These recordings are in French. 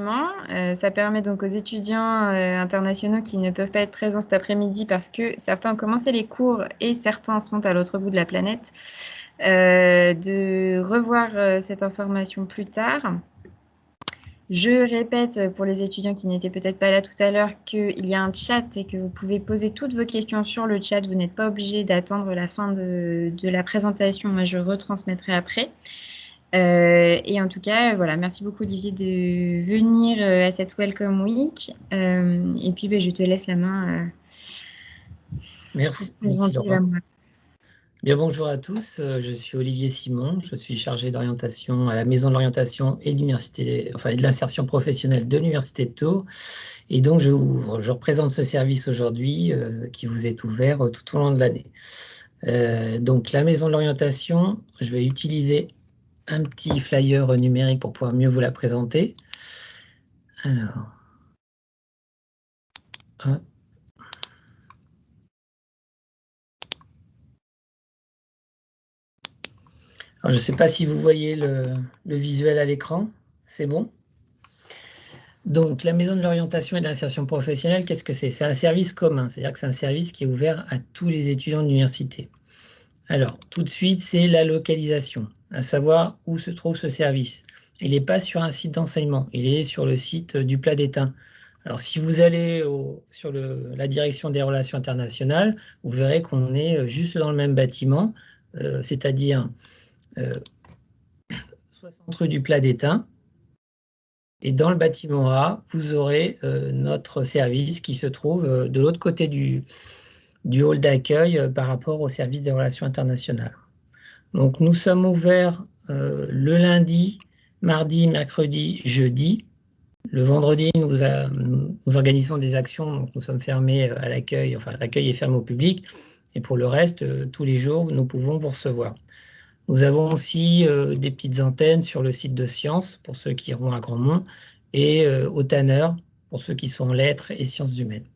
enregistrement. Ça permet donc aux étudiants internationaux qui ne peuvent pas être présents cet après-midi parce que certains ont commencé les cours et certains sont à l'autre bout de la planète, de revoir cette information plus tard. Je répète pour les étudiants qui n'étaient peut-être pas là tout à l'heure qu'il y a un chat et que vous pouvez poser toutes vos questions sur le chat. Vous n'êtes pas obligé d'attendre la fin de la présentation. Moi, je retransmettrai après. Et en tout cas, voilà, merci beaucoup Olivier de venir à cette Welcome Week. Et puis, je te laisse la main Merci, pour présenter la moi. Bien, bonjour à tous, je suis Olivier Simon, je suis chargé d'orientation à la Maison de l'orientation et de l'université, enfin de l'insertion professionnelle de l'Université de Tours. Et donc, je représente ce service aujourd'hui qui vous est ouvert tout au long de l'année. Donc, la Maison de l'orientation, je vais utiliser un petit flyer numérique pour pouvoir mieux vous la présenter. Alors, hop. Alors, je ne sais pas si vous voyez le visuel à l'écran, c'est bon? Donc, la Maison de l'orientation et de l'insertion professionnelle, qu'est-ce que c'est? C'est un service commun, c'est-à-dire que c'est un service qui est ouvert à tous les étudiants de l'université. Alors, tout de suite, c'est la localisation, à savoir où se trouve ce service. Il n'est pas sur un site d'enseignement, il est sur le site du Plat d'Étain. Alors, si vous allez sur la direction des relations internationales, vous verrez qu'on est juste dans le même bâtiment, c'est-à-dire 60 rue du Plat d'Étain. Et dans le bâtiment A, vous aurez notre service qui se trouve de l'autre côté du hall d'accueil par rapport au service des relations internationales. Donc, nous sommes ouverts le lundi, mardi, mercredi, jeudi. Le vendredi, nous organisons des actions, donc nous sommes fermés à l'accueil, enfin l'accueil est fermé au public. Et pour le reste, tous les jours, nous pouvons vous recevoir. Nous avons aussi des petites antennes sur le site de Sciences, pour ceux qui iront à Grandmont, et au Tanner, pour ceux qui sont en lettres et sciences humaines.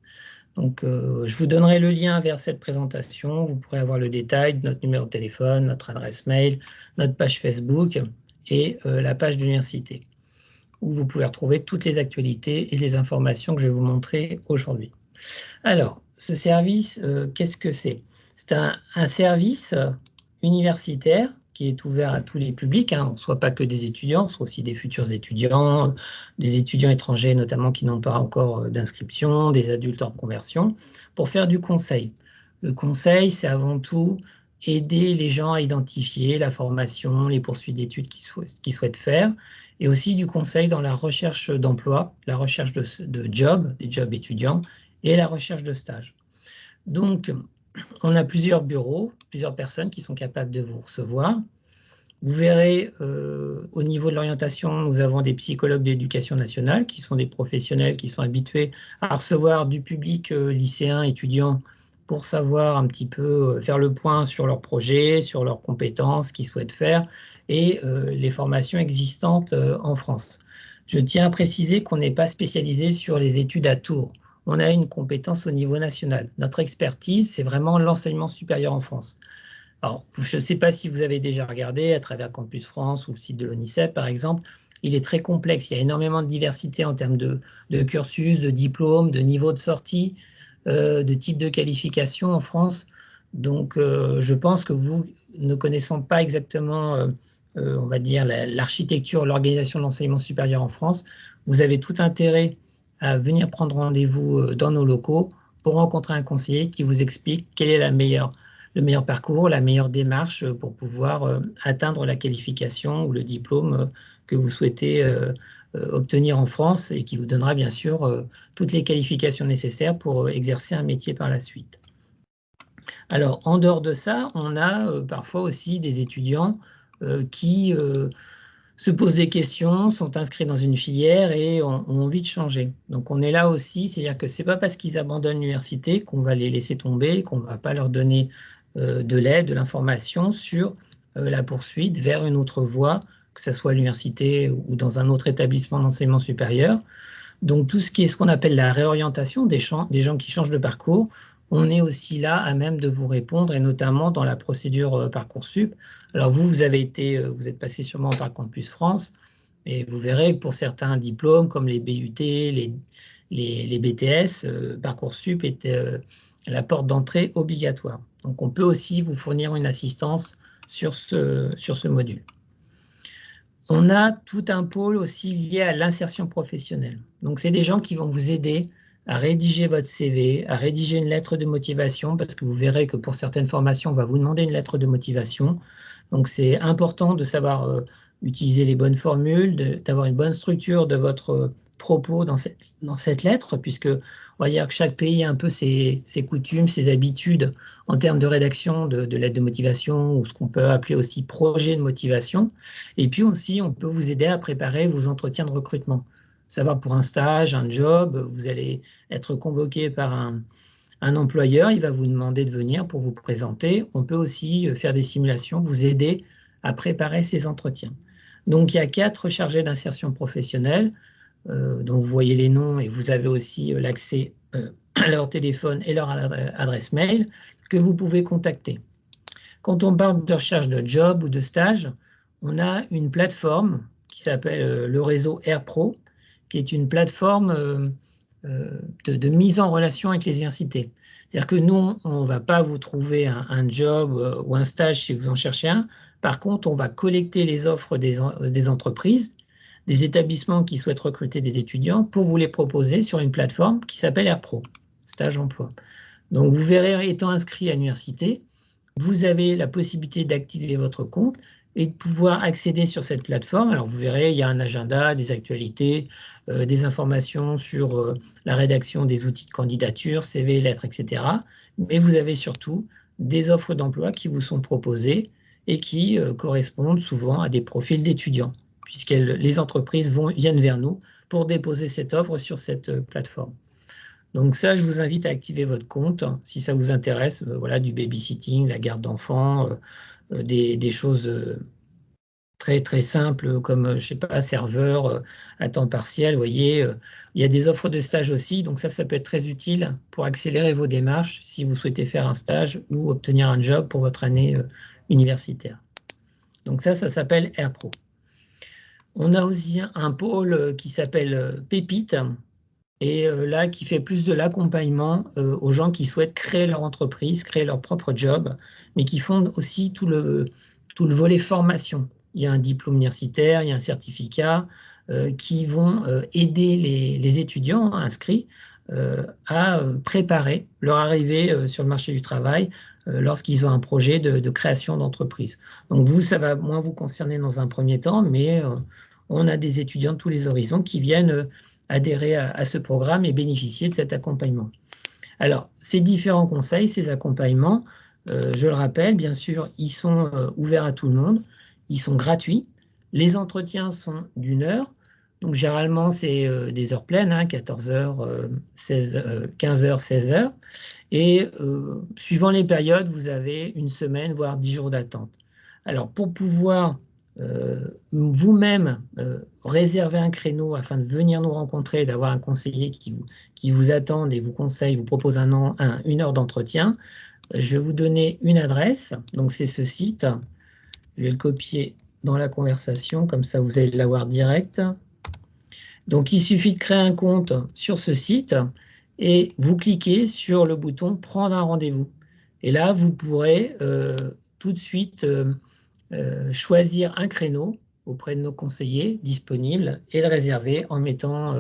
Donc, je vous donnerai le lien vers cette présentation. Vous pourrez avoir le détail de notre numéro de téléphone, notre adresse mail, notre page Facebook et la page de l'université, où vous pouvez retrouver toutes les actualités et les informations que je vais vous montrer aujourd'hui. Alors, ce service, qu'est-ce que c'est? C'est un service universitaire qui est ouvert à tous les publics, hein. On ne soit pas que des étudiants, on soit aussi des futurs étudiants, des étudiants étrangers notamment qui n'ont pas encore d'inscription, des adultes en conversion, pour faire du conseil. Le conseil, c'est avant tout aider les gens à identifier la formation, les poursuites d'études qu'ils souhaitent faire, et aussi du conseil dans la recherche d'emploi, la recherche de jobs, des jobs étudiants, et la recherche de stage. Donc, on a plusieurs bureaux, plusieurs personnes qui sont capables de vous recevoir. Vous verrez, au niveau de l'orientation, nous avons des psychologues d'éducation nationale qui sont des professionnels qui sont habitués à recevoir du public lycéen, étudiant, pour savoir un petit peu faire le point sur leurs projets, sur leurs compétences qu'ils souhaitent faire et les formations existantes en France. Je tiens à préciser qu'on n'est pas spécialisé sur les études à Tours. On a une compétence au niveau national. Notre expertise, c'est vraiment l'enseignement supérieur en France. Alors, je ne sais pas si vous avez déjà regardé à travers Campus France ou le site de l'ONICEP, par exemple. Il est très complexe. Il y a énormément de diversité en termes de cursus, de diplômes, de niveau de sortie, de type de qualification en France. Donc, je pense que vous, ne connaissant pas exactement, on va dire, l'architecture, l'organisation de l'enseignement supérieur en France, vous avez tout intérêt à venir prendre rendez-vous dans nos locaux pour rencontrer un conseiller qui vous explique quelle est le meilleur parcours, la meilleure démarche pour pouvoir atteindre la qualification ou le diplôme que vous souhaitez obtenir en France et qui vous donnera bien sûr toutes les qualifications nécessaires pour exercer un métier par la suite. Alors, en dehors de ça, on a parfois aussi des étudiants qui se posent des questions, sont inscrits dans une filière et ont envie de changer. Donc, on est là aussi, c'est-à-dire que ce n'est pas parce qu'ils abandonnent l'université qu'on va les laisser tomber, qu'on ne va pas leur donner de l'aide, de l'information sur la poursuite vers une autre voie, que ce soit à l'université ou dans un autre établissement d'enseignement supérieur. Donc, tout ce qui est ce qu'on appelle la réorientation des gens qui changent de parcours, on est aussi là à même de vous répondre, et notamment dans la procédure Parcoursup. Alors vous êtes passé sûrement par Campus France. Et vous verrez que pour certains diplômes, comme les BUT, les BTS, Parcoursup est la porte d'entrée obligatoire. Donc, on peut aussi vous fournir une assistance sur ce module. On a tout un pôle aussi lié à l'insertion professionnelle. Donc, c'est des gens qui vont vous aider à rédiger votre CV, à rédiger une lettre de motivation, parce que vous verrez que pour certaines formations, on va vous demander une lettre de motivation. Donc, c'est important de savoir utiliser les bonnes formules, d'avoir une bonne structure de votre propos dans cette lettre, puisque on va dire que chaque pays a un peu ses coutumes, ses habitudes en termes de rédaction de lettres de motivation, ou ce qu'on peut appeler aussi projet de motivation. Et puis aussi, on peut vous aider à préparer vos entretiens de recrutement. Savoir pour un stage, un job, vous allez être convoqué par un employeur, il va vous demander de venir pour vous présenter. On peut aussi faire des simulations, vous aider à préparer ces entretiens. Donc, il y a 4 chargés d'insertion professionnelle dont vous voyez les noms et vous avez aussi l'accès à leur téléphone et leur adresse mail que vous pouvez contacter. Quand on parle de recherche de job ou de stage, on a une plateforme qui s'appelle le réseau AirPro, qui est une plateforme de mise en relation avec les universités. C'est-à-dire que nous, on ne va pas vous trouver un job ou un stage si vous en cherchez un. Par contre, on va collecter les offres des entreprises, des établissements qui souhaitent recruter des étudiants pour vous les proposer sur une plateforme qui s'appelle AirPro, Stage Emploi. Donc, vous verrez, étant inscrit à l'université, vous avez la possibilité d'activer votre compte et de pouvoir accéder sur cette plateforme. Alors, vous verrez, il y a un agenda, des actualités, des informations sur la rédaction des outils de candidature, CV, lettres, etc. Mais vous avez surtout des offres d'emploi qui vous sont proposées et qui correspondent souvent à des profils d'étudiants, puisque les entreprises viennent vers nous pour déposer cette offre sur cette plateforme. Donc ça, je vous invite à activer votre compte si ça vous intéresse, voilà, du babysitting, la garde d'enfants, des choses très très simples comme, je sais pas, serveur à temps partiel. Vous voyez, il y a des offres de stage aussi, donc ça peut être très utile pour accélérer vos démarches si vous souhaitez faire un stage ou obtenir un job pour votre année universitaire. Donc ça s'appelle AirPro. On a aussi un pôle qui s'appelle Pépite, et là, qui fait plus de l'accompagnement aux gens qui souhaitent créer leur entreprise, créer leur propre job, mais qui font aussi tout le volet formation. Il y a un diplôme universitaire, il y a un certificat qui vont aider les étudiants inscrits à préparer leur arrivée sur le marché du travail lorsqu'ils ont un projet de création d'entreprise. Donc vous, ça va moins vous concerner dans un premier temps, mais on a des étudiants de tous les horizons qui viennent adhérer à ce programme et bénéficier de cet accompagnement. Alors, ces différents conseils, ces accompagnements, je le rappelle, bien sûr, ils sont ouverts à tout le monde, ils sont gratuits, les entretiens sont d'1 heure, donc généralement c'est des heures pleines, 14h, 15h, 16h, et suivant les périodes, vous avez 1 semaine, voire 10 jours d'attente. Alors, pour pouvoir vous-même réserver un créneau afin de venir nous rencontrer, d'avoir un conseiller qui vous attende et vous conseille, vous propose 1 heure d'entretien, je vais vous donner une adresse. Donc, c'est ce site. Je vais le copier dans la conversation, comme ça vous allez l'avoir direct. Donc, il suffit de créer un compte sur ce site et vous cliquez sur le bouton « Prendre un rendez-vous ». Et là, vous pourrez tout de suite choisir un créneau auprès de nos conseillers disponibles et le réserver en mettant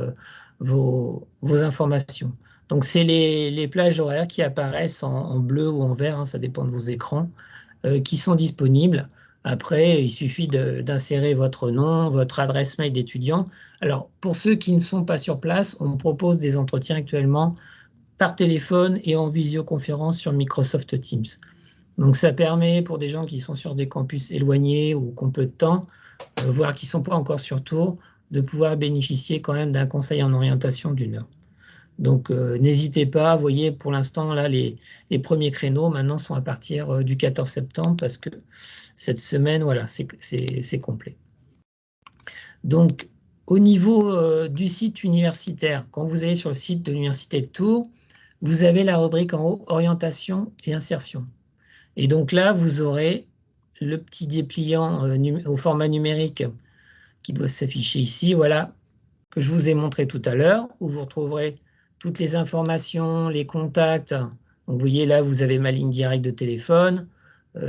vos informations. Donc, c'est les plages horaires qui apparaissent en bleu ou en vert, ça dépend de vos écrans, qui sont disponibles. Après, il suffit d'insérer votre nom, votre adresse mail d'étudiant. Alors, pour ceux qui ne sont pas sur place, on propose des entretiens actuellement par téléphone et en visioconférence sur Microsoft Teams. Donc, ça permet pour des gens qui sont sur des campus éloignés ou qui ont peu de temps, voire qui ne sont pas encore sur Tours, de pouvoir bénéficier quand même d'un conseil en orientation d'1 heure. Donc, n'hésitez pas. Vous voyez, pour l'instant, là, les premiers créneaux, maintenant, sont à partir du 14 septembre parce que cette semaine, voilà, c'est complet. Donc, au niveau du site universitaire, quand vous allez sur le site de l'Université de Tours, vous avez la rubrique en haut, orientation et insertion. Et donc là, vous aurez le petit dépliant au format numérique qui doit s'afficher ici, voilà, que je vous ai montré tout à l'heure, où vous retrouverez toutes les informations, les contacts. Donc, vous voyez là, vous avez ma ligne directe de téléphone.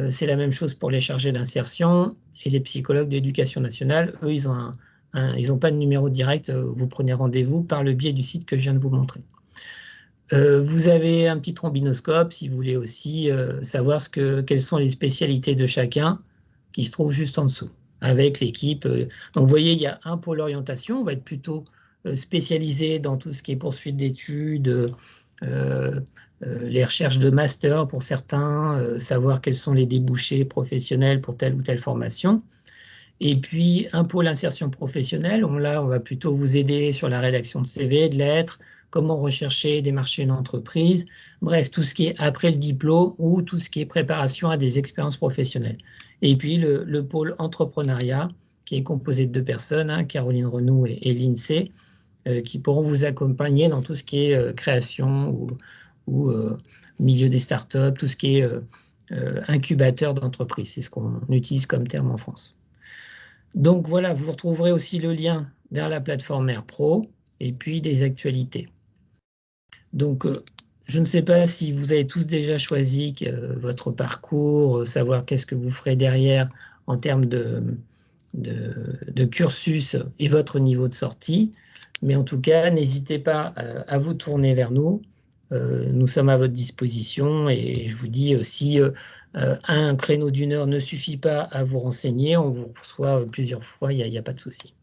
C'est la même chose pour les chargés d'insertion et les psychologues de l'éducation nationale. Eux, ils n'ont pas de numéro direct. Vous prenez rendez-vous par le biais du site que je viens de vous montrer. Vous avez un petit trombinoscope si vous voulez aussi savoir quelles sont les spécialités de chacun qui se trouve juste en dessous avec l'équipe. Donc vous voyez, il y a un pôle orientation, on va être plutôt spécialisé dans tout ce qui est poursuite d'études, les recherches de master pour certains, savoir quels sont les débouchés professionnels pour telle ou telle formation. Et puis, un pôle insertion professionnelle, là, on va plutôt vous aider sur la rédaction de CV, de lettres, comment rechercher, démarcher une entreprise, bref, tout ce qui est après le diplôme ou tout ce qui est préparation à des expériences professionnelles. Et puis, le pôle entrepreneuriat, qui est composé de 2 personnes, hein, Caroline Renou et l'INSEE, qui pourront vous accompagner dans tout ce qui est création ou milieu des startups, tout ce qui est incubateur d'entreprise. C'est ce qu'on utilise comme terme en France. Donc voilà, vous retrouverez aussi le lien vers la plateforme AirPro et puis des actualités. Donc, je ne sais pas si vous avez tous déjà choisi votre parcours, savoir qu'est-ce que vous ferez derrière en termes de cursus et votre niveau de sortie. Mais en tout cas, n'hésitez pas à vous tourner vers nous. Nous sommes à votre disposition et je vous dis si un créneau d'1 heure ne suffit pas à vous renseigner, on vous reçoit plusieurs fois, il n'y a pas de souci.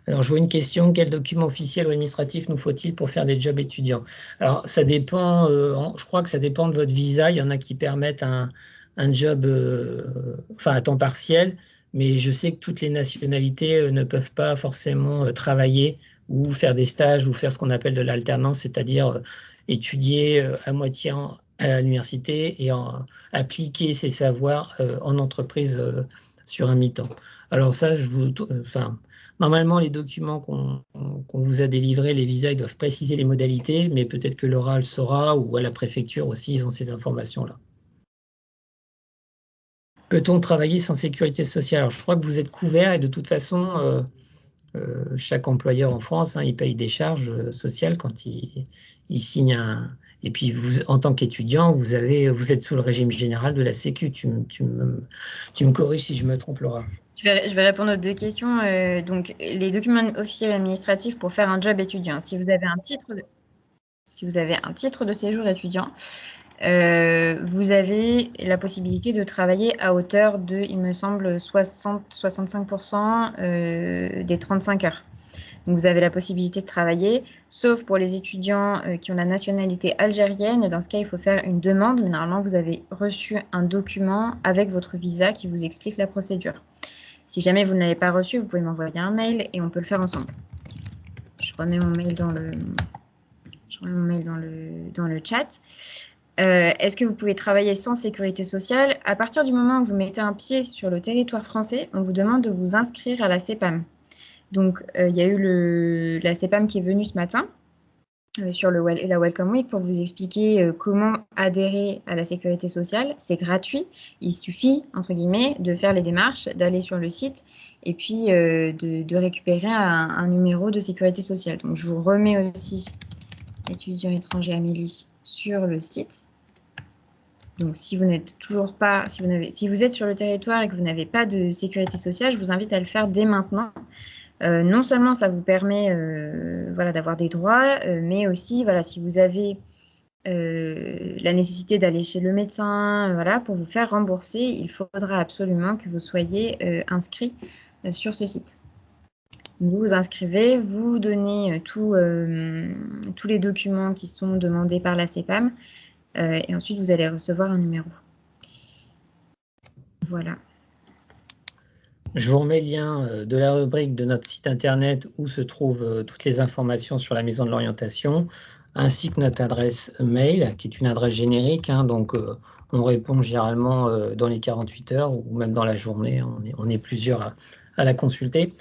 Alors, je vois une question, quel document officiel ou administratif nous faut-il pour faire des jobs étudiants? Alors, ça dépend, je crois que ça dépend de votre visa. Il y en a qui permettent un job à temps partiel, mais je sais que toutes les nationalités ne peuvent pas forcément travailler ou faire des stages ou faire ce qu'on appelle de l'alternance, c'est-à-dire étudier à moitié à l'université et appliquer ses savoirs en entreprise sur un mi-temps. Alors ça, normalement, les documents qu'on vous a délivrés, les visas, ils doivent préciser les modalités, mais peut-être que l'oral saura, ou à la préfecture aussi, ils ont ces informations-là. Peut-on travailler sans sécurité sociale? Alors, je crois que vous êtes couvert et de toute façon, chaque employeur en France, hein, il paye des charges sociales quand il signe un... Et puis, vous, en tant qu'étudiant, vous êtes sous le régime général de la Sécu. Tu me corriges si je me trompe, Laura. Je vais répondre aux 2 questions. Donc, les documents officiels administratifs pour faire un job étudiant. Si vous avez un titre de séjour étudiant, vous avez la possibilité de travailler à hauteur de, il me semble, 65% des 35 heures. Donc, vous avez la possibilité de travailler, sauf pour les étudiants qui ont la nationalité algérienne. Dans ce cas, il faut faire une demande, mais normalement, vous avez reçu un document avec votre visa qui vous explique la procédure. Si jamais vous ne l'avez pas reçu, vous pouvez m'envoyer un mail et on peut le faire ensemble. Je remets mon mail dans le chat. Est-ce que vous pouvez travailler sans sécurité sociale? À partir du moment où vous mettez un pied sur le territoire français, on vous demande de vous inscrire à la CPAM. Donc, il y a eu la CPAM qui est venue ce matin sur la Welcome Week pour vous expliquer comment adhérer à la sécurité sociale. C'est gratuit. Il suffit, entre guillemets, de faire les démarches, d'aller sur le site et puis de récupérer un numéro de sécurité sociale. Donc, je vous remets aussi étudiants étrangers Amélie sur le site. Donc, si vous n'êtes toujours pas, si vous êtes sur le territoire et que vous n'avez pas de sécurité sociale, je vous invite à le faire dès maintenant. Non seulement ça vous permet d'avoir des droits, mais aussi si vous avez la nécessité d'aller chez le médecin, pour vous faire rembourser, il faudra absolument que vous soyez inscrit sur ce site. Vous vous inscrivez, vous donnez tous les documents qui sont demandés par la CPAM et ensuite vous allez recevoir un numéro. Voilà. Je vous remets le lien de la rubrique de notre site internet où se trouvent toutes les informations sur la maison de l'orientation, ainsi que notre adresse mail, qui est une adresse générique. Donc, on répond généralement dans les 48 heures ou même dans la journée. On est plusieurs à la consulter.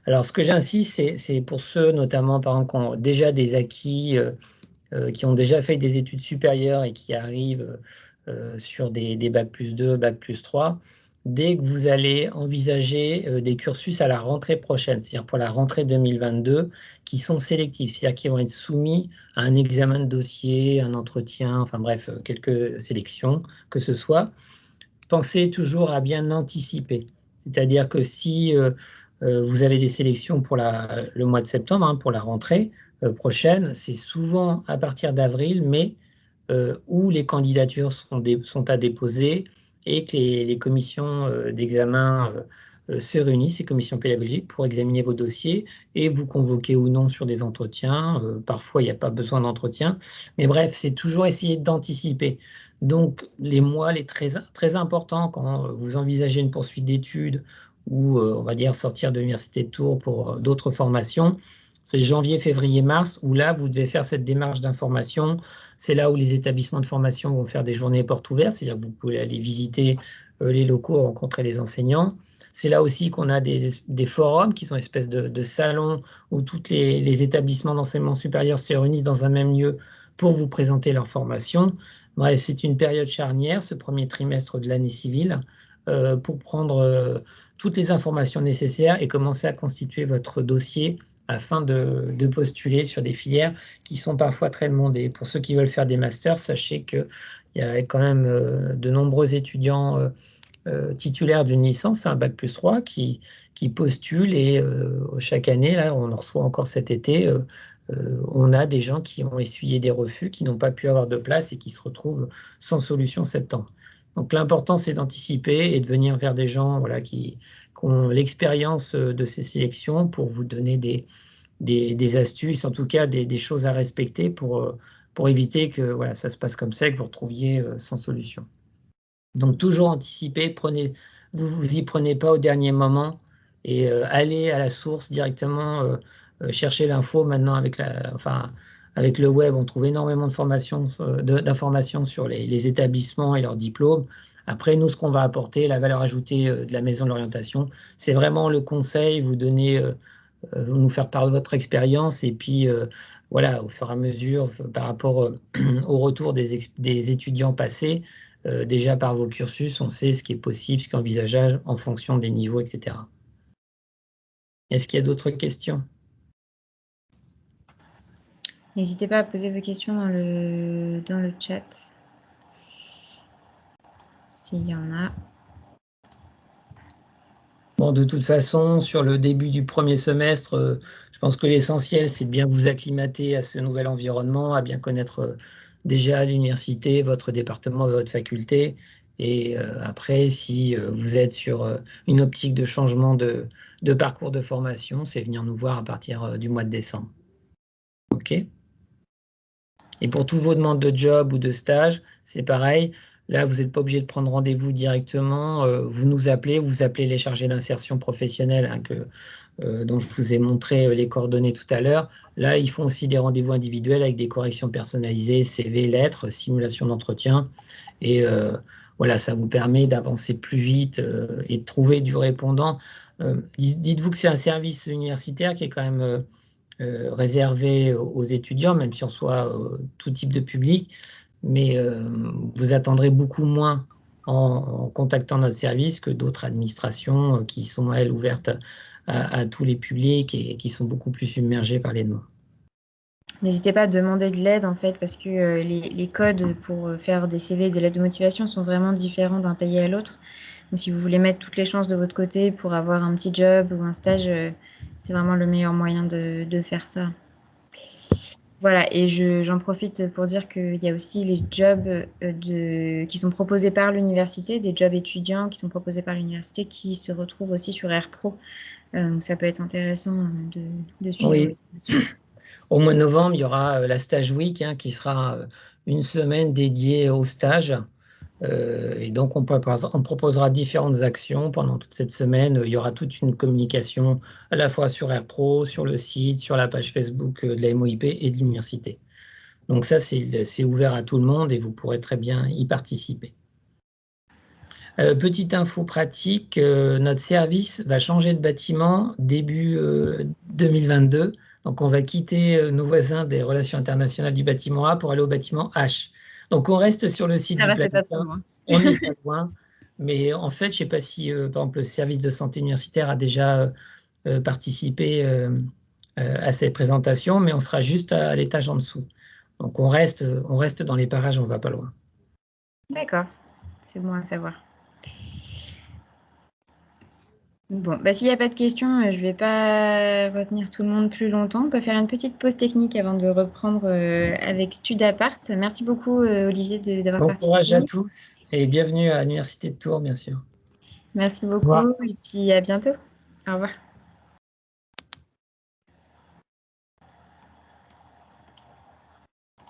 Alors, ce que j'insiste, c'est pour ceux, notamment, par exemple, qui ont déjà des acquis, qui ont déjà fait des études supérieures et qui arrivent sur des bac+2, bac+3. dès que vous allez envisager des cursus à la rentrée prochaine, c'est-à-dire pour la rentrée 2022, qui sont sélectifs, c'est-à-dire qui vont être soumis à un examen de dossier, un entretien, enfin bref, quelques sélections, que ce soit. Pensez toujours à bien anticiper. C'est-à-dire que si vous avez des sélections pour le mois de septembre, hein, pour la rentrée prochaine, c'est souvent à partir d'avril, mai, où les candidatures sont à déposer et que les commissions d'examen se réunissent, les commissions pédagogiques, pour examiner vos dossiers et vous convoquer ou non sur des entretiens. Parfois, il n'y a pas besoin d'entretien. Mais bref, c'est toujours essayer d'anticiper. Donc, les mois très importants quand vous envisagez une poursuite d'études ou, on va dire, sortir de l'Université de Tours pour d'autres formations, c'est janvier, février, mars, où là, vous devez faire cette démarche d'information. C'est là où les établissements de formation vont faire des journées portes ouvertes, c'est-à-dire que vous pouvez aller visiter les locaux, rencontrer les enseignants. C'est là aussi qu'on a des forums qui sont une espèce de salons où tous les établissements d'enseignement supérieur se réunissent dans un même lieu pour vous présenter leur formation. Bref, c'est une période charnière, ce premier trimestre de l'année civile, pour prendre toutes les informations nécessaires et commencer à constituer votre dossier afin de postuler sur des filières qui sont parfois très demandées. Pour ceux qui veulent faire des masters, sachez qu'il y a quand même de nombreux étudiants titulaires d'une licence, un bac+3, qui postulent et chaque année, là, on en reçoit encore cet été, on a des gens qui ont essuyé des refus, qui n'ont pas pu avoir de place et qui se retrouvent sans solution septembre. Donc l'important, c'est d'anticiper et de venir vers des gens voilà, qui ont l'expérience de ces sélections pour vous donner des astuces, en tout cas des choses à respecter pour éviter que voilà, ça se passe comme ça et que vous retrouviez sans solution. Donc toujours anticiper, vous y prenez pas au dernier moment et allez à la source directement, chercher l'info. Maintenant avec le web, on trouve énormément d'informations sur les établissements et leurs diplômes. Après, nous, ce qu'on va apporter, la valeur ajoutée de la maison de l'orientation, c'est vraiment le conseil, vous donner, nous faire part de votre expérience et puis voilà, au fur et à mesure, par rapport au retour des étudiants passés, déjà par vos cursus, on sait ce qui est possible, ce qui est envisageable en fonction des niveaux, etc. Est-ce qu'il y a d'autres questions? N'hésitez pas à poser vos questions dans le chat, s'il y en a. Bon, de toute façon, sur le début du premier semestre, je pense que l'essentiel, c'est de bien vous acclimater à ce nouvel environnement, à bien connaître déjà l'université, votre département, votre faculté. Et après, si vous êtes sur une optique de changement de parcours de formation, c'est venir nous voir à partir du mois de décembre. OK? Et pour tous vos demandes de job ou de stage, c'est pareil. Là, vous n'êtes pas obligé de prendre rendez-vous directement. Vous nous appelez, vous appelez les chargés d'insertion professionnelle hein, dont je vous ai montré les coordonnées tout à l'heure. Là, ils font aussi des rendez-vous individuels avec des corrections personnalisées, CV, lettres, simulation d'entretien. Et voilà, ça vous permet d'avancer plus vite et de trouver du répondant. Dites-vous que c'est un service universitaire qui est quand même réservé aux étudiants, même si on soit tout type de public, mais vous attendrez beaucoup moins en contactant notre service que d'autres administrations qui sont, elles, ouvertes à tous les publics et qui sont beaucoup plus submergées par les demandes. N'hésitez pas à demander de l'aide en fait, parce que les codes pour faire des CV, des lettres de motivation sont vraiment différents d'un pays à l'autre. Donc, si vous voulez mettre toutes les chances de votre côté pour avoir un petit job ou un stage, c'est vraiment le meilleur moyen de faire ça. Voilà, et j'en profite pour dire qu'il y a aussi les jobs qui sont proposés par l'université, des jobs étudiants qui sont proposés par l'université qui se retrouvent aussi sur AirPro. Donc ça peut être intéressant de suivre Oui. aussi. Au mois de novembre, il y aura la Stage Week hein, qui sera une semaine dédiée au stage. Et donc, on proposera différentes actions pendant toute cette semaine. Il y aura toute une communication à la fois sur AirPro, sur le site, sur la page Facebook de la MOIP et de l'université. Donc ça, c'est ouvert à tout le monde et vous pourrez très bien y participer. Petite info pratique, notre service va changer de bâtiment début 2022. Donc, on va quitter nos voisins des relations internationales du bâtiment A pour aller au bâtiment H. Donc, on reste sur le site du Planétain. On n'est pas loin. Mais en fait, je ne sais pas si, par exemple, le service de santé universitaire a déjà participé à ces présentations, mais on sera juste à l'étage en dessous. Donc, on reste dans les parages, on ne va pas loin. D'accord, c'est bon à savoir. Bon, bah, s'il n'y a pas de questions, je ne vais pas retenir tout le monde plus longtemps. On peut faire une petite pause technique avant de reprendre avec Studapart. Merci beaucoup, Olivier, d'avoir Bon courage à participé. tous et bienvenue à l'Université de Tours, bien sûr. Merci Au revoir. beaucoup et puis à bientôt. Au revoir.